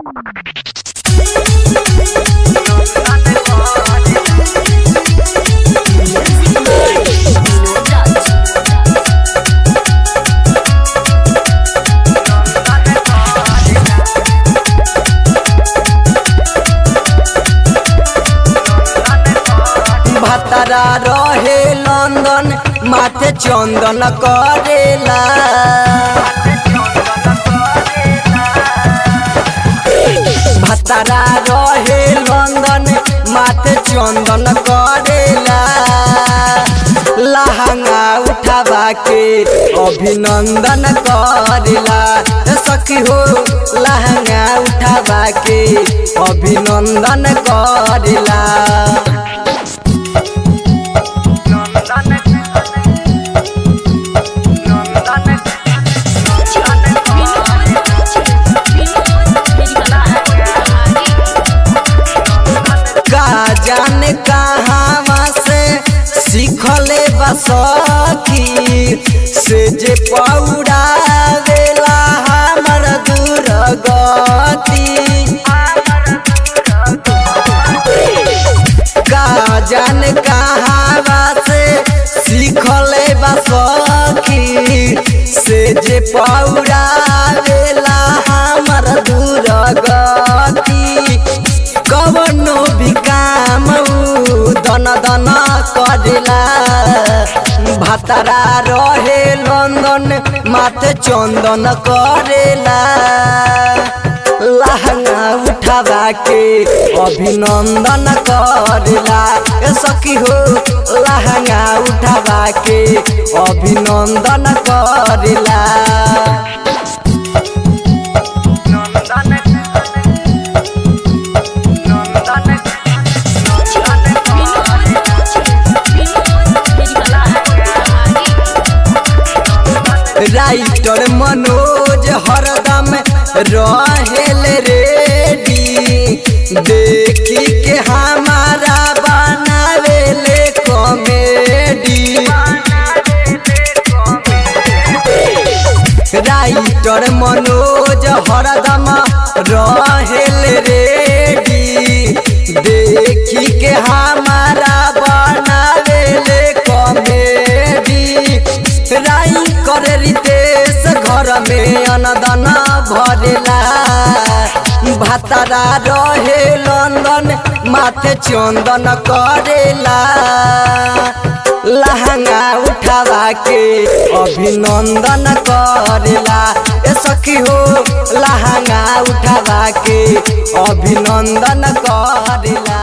भतरा रहे लंदन माथे चंदन करेला। भतरा रहे लंदन माथे चंदन करेला। लहंगा उठावा के अभिनंदन करेला। सखी हो लहंगा उठावा के अभिनंदन करेला। जाने कहाँ से सीखले बसखी से जे पौड़ावेला हमर दुर्गति। का जाने कहाँ से सीखले बसखी से जे पौड़ावेला हमर दुर्गति। कवनो भी काम दन दन करेला। भतरा रहे लंदन माथे चंदन करेला। लहंगा उठावा के अभिनंदन करेला। सखी हो लहंगा उठावा के अभिनंदन करेला। राइटर मनोज हरदम रहेल रेडी। देखी के हमारा बनावेले कॉमेडी। राइटर मनोज हरदम रहेल रेडी। देखी के हमारा बनावेले कॉमेडी। राई करे रितेश घर में अनदन भरेला। भतरा रहे लंदन माथे चंदन करेला। लहंगा उठावा के अभिनंदन करेला। सखी हो लहंगा उठावा के अभिनंदन करेला।